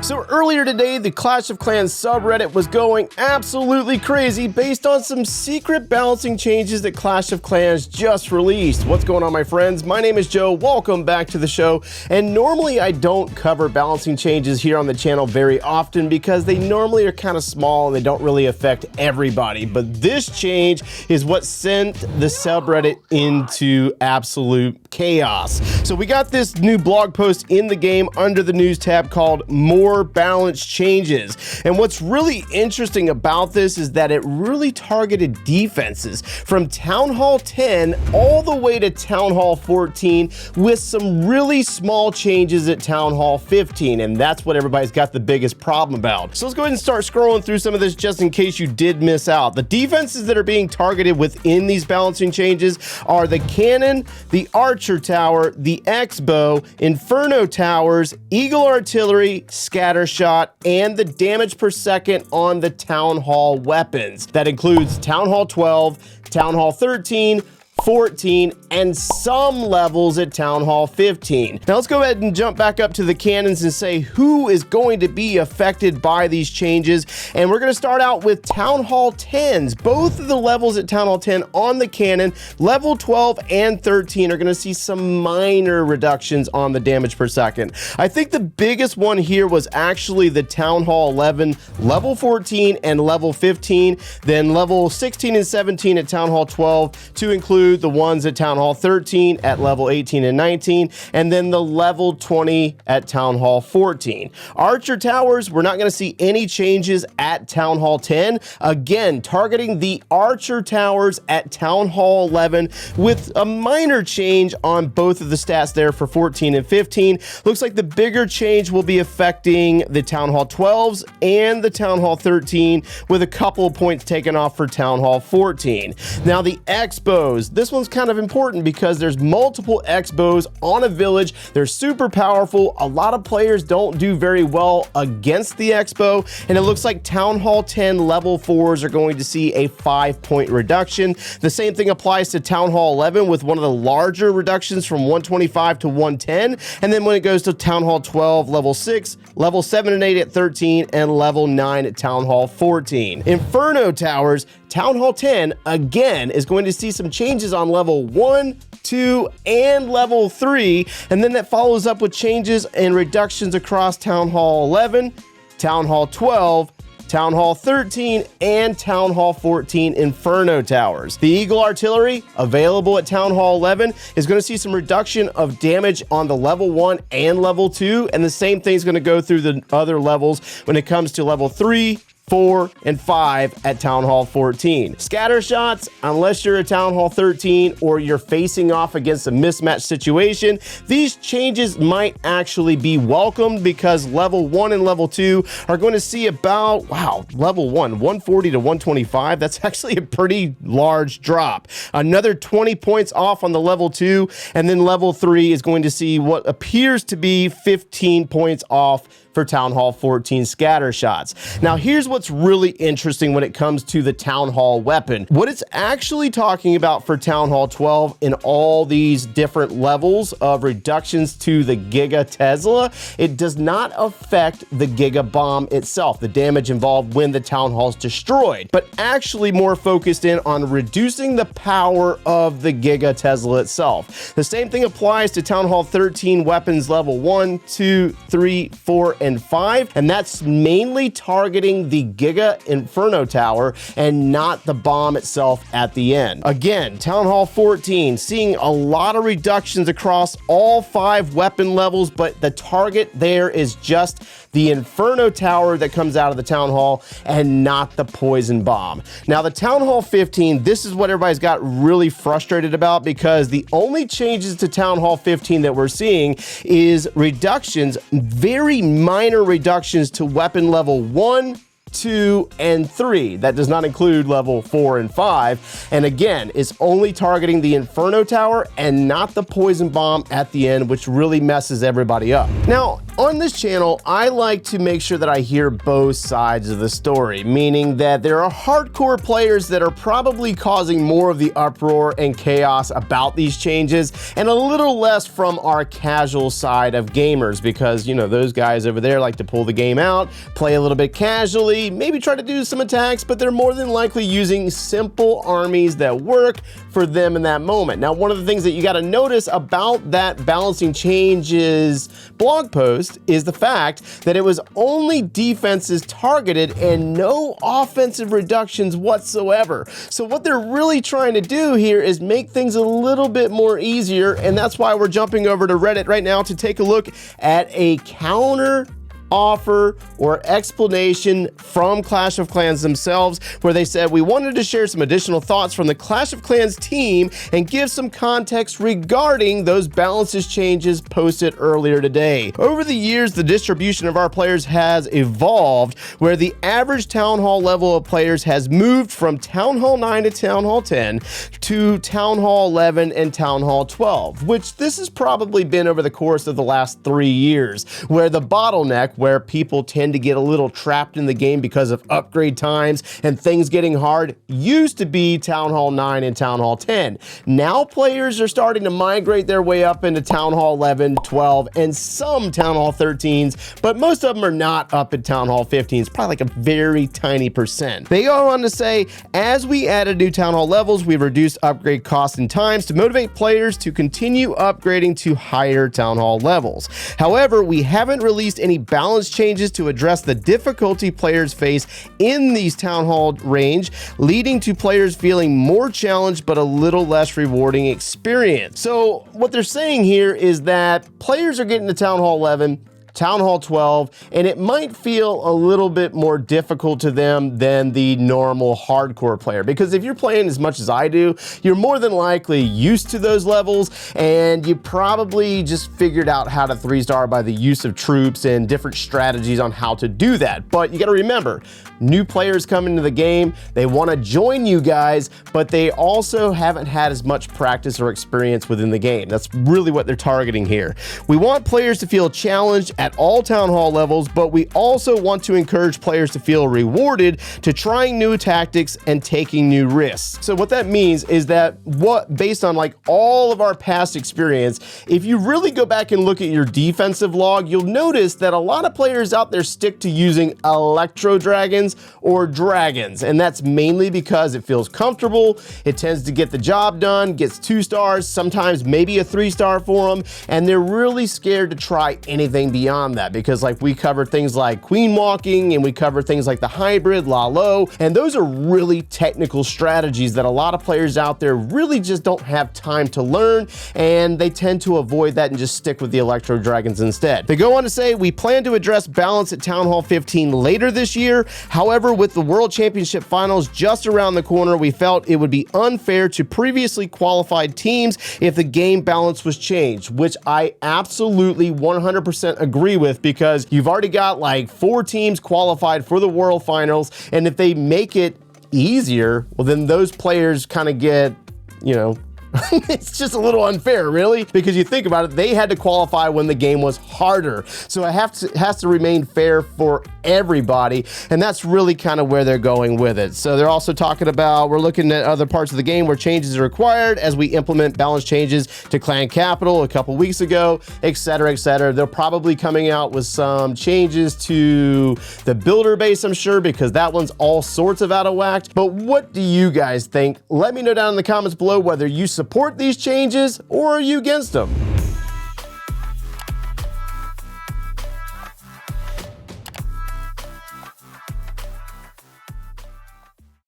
So earlier today, the Clash of Clans subreddit was going absolutely crazy based on some secret balancing changes that Clash of Clans just released. What's going on, my friends? My name is Joe. Welcome back to the show. And normally I don't cover balancing changes here on the channel very often because they normally are kind of small and they don't really affect everybody. But this change is what sent the subreddit into absolute chaos. So we got this new blog post in the game under the news tab called More Balance Changes. And what's really interesting about this is that it really targeted defenses from Town Hall 10 all the way to Town Hall 14 with some really small changes at Town Hall 15. And that's what everybody's got the biggest problem about. So let's go ahead and start scrolling through some of this just in case you did miss out. The defenses that are being targeted within these balancing changes are the Cannon, the Archer Tower, the X-Bow, Inferno Towers, Eagle Artillery, Scattershot, and the damage per second on the Town Hall weapons. That includes Town Hall 12, Town Hall 13, 14, and some levels at Town Hall 15. Now let's go ahead and jump back up to the cannons and say who is going to be affected by these changes. And we're going to start out with Town Hall 10s. Both of the levels at Town Hall 10 on the cannon, level 12 and 13, are going to see some minor reductions on the damage per second. I think the biggest one here was actually the Town Hall 11, level 14, and level 15. Then level 16 and 17 at Town Hall 12 to include the ones at Town Hall 13 at level 18 and 19, and then the level 20 at Town Hall 14. Archer Towers, we're not going to see any changes at Town Hall 10. Again, targeting the Archer Towers at Town Hall 11 with a minor change on both of the stats there for 14 and 15. Looks like the bigger change will be affecting the Town Hall 12s and the Town Hall 13 with a couple of points taken off for Town Hall 14. Now the X-Bows, this one's kind of important because there's multiple X-Bows on a village. They're super powerful. A lot of players don't do very well against the X-Bow, and it looks like Town Hall 10 level 4s are going to see a 5-point reduction. The same thing applies to Town Hall 11 with one of the larger reductions from 125 to 110, and then when it goes to Town Hall 12, level 6, level 7 and 8 at 13, and level 9 at Town Hall 14. Inferno Towers, Town Hall 10, again, is going to see some changes on level 1, 2, and level 3, and then that follows up with changes and reductions across Town Hall 11, Town Hall 12, Town Hall 13, and Town Hall 14 Inferno Towers. The Eagle Artillery, available at Town Hall 11, is going to see some reduction of damage on the level 1 and level 2, and the same thing is going to go through the other levels when it comes to level 3, 4, and 5 at Town Hall 14. Scattershots, unless you're at Town Hall 13 or you're facing off against a mismatch situation, these changes might actually be welcomed because level 1 and level 2 are going to see about, wow, level 1, 140 to 125. That's actually a pretty large drop. Another 20 points off on the level 2, and then level 3 is going to see what appears to be 15 points off for Town Hall 14 Scattershots. Now here's what's really interesting when it comes to the Town Hall weapon. What it's actually talking about for Town Hall 12 in all these different levels of reductions to the Giga Tesla, it does not affect the Giga Bomb itself, the damage involved when the Town Hall is destroyed, but actually more focused in on reducing the power of the Giga Tesla itself. The same thing applies to Town Hall 13 weapons level 1, 2, 3, 4, and 5, and that's mainly targeting the Giga Inferno Tower and not the bomb itself at the end. Again, Town Hall 14 seeing a lot of reductions across all 5 weapon levels, but the target there is just the Inferno Tower that comes out of the Town Hall and not the poison bomb. Now the Town Hall 15, this is what everybody's got really frustrated about because the only changes to Town Hall 15 that we're seeing is reductions, very minor reductions to weapon level 1, 2, and 3. That does not include level 4 and 5. And again, it's only targeting the Inferno Tower and not the poison bomb at the end, which really messes everybody up. Now, On this channel, I like to make sure that I hear both sides of the story, meaning that there are hardcore players that are probably causing more of the uproar and chaos about these changes, and a little less from our casual side of gamers, because, you know, those guys over there like to pull the game out, play a little bit casually, maybe try to do some attacks, but they're more than likely using simple armies that work for them in that moment. Now, one of the things that you got to notice about that balancing changes blog post is the fact that it was only defenses targeted and no offensive reductions whatsoever. So what they're really trying to do here is make things a little bit more easier, and that's why we're jumping over to Reddit right now to take a look at a counter offer or explanation from Clash of Clans themselves, where they said, we wanted to share some additional thoughts from the Clash of Clans team and give some context regarding those balances changes posted earlier today. Over the years, the distribution of our players has evolved, where the average Town Hall level of players has moved from Town Hall 9 to Town Hall 10 to Town Hall 11 and Town Hall 12, which this has probably been over the course of the last 3 years, where the bottleneck, where people tend to get a little trapped in the game because of upgrade times and things getting hard, used to be Town Hall 9 and Town Hall 10. Now players are starting to migrate their way up into Town Hall 11, 12, and some Town Hall 13s, but most of them are not up at Town Hall 15s, probably like a very tiny percent. They go on to say, as we added new Town Hall levels, we've reduced upgrade costs and times to motivate players to continue upgrading to higher Town Hall levels. However, we haven't released any balance changes to address the difficulty players face in these Town Hall range, leading to players feeling more challenged but a little less rewarding experience. So what they're saying here is that players are getting to Town Hall 11, Town Hall 12, and it might feel a little bit more difficult to them than the normal hardcore player. Because if you're playing as much as I do, you're more than likely used to those levels, and you probably just figured out how to 3-star by the use of troops and different strategies on how to do that. But you gotta remember, new players come into the game, they wanna join you guys, but they also haven't had as much practice or experience within the game. That's really what they're targeting here. We want players to feel challenged at all Town Hall levels, but we also want to encourage players to feel rewarded to trying new tactics and taking new risks. So what that means is that based on like all of our past experience, if you really go back and look at your defensive log, you'll notice that a lot of players out there stick to using Electro Dragons or Dragons, and that's mainly because it feels comfortable, it tends to get the job done, gets 2 stars, sometimes maybe a 3-star for them, and they're really scared to try anything beyond that, because like we cover things like queen walking and we cover things like the hybrid Lalo, and those are really technical strategies that a lot of players out there really just don't have time to learn, and they tend to avoid that and just stick with the Electro Dragons instead. They go on to say, we plan to address balance at Town Hall 15 later this year. However, with the World Championship Finals just around the corner, we felt it would be unfair to previously qualified teams if the game balance was changed, which I absolutely 100% agree with, because you've already got like 4 teams qualified for the World Finals, and if they make it easier, well then those players kind of get, you know, it's just a little unfair, really, because you think about it, they had to qualify when the game was harder. So it has to remain fair for everybody, and that's really kind of where they're going with it. So they're also talking about, we're looking at other parts of the game where changes are required as we implement balance changes to Clan Capital a couple weeks ago, etc., etc. They're probably coming out with some changes to the builder base, I'm sure, because that one's all sorts of out of whack. But what do you guys think? Let me know down in the comments below whether you support these changes or are you against them.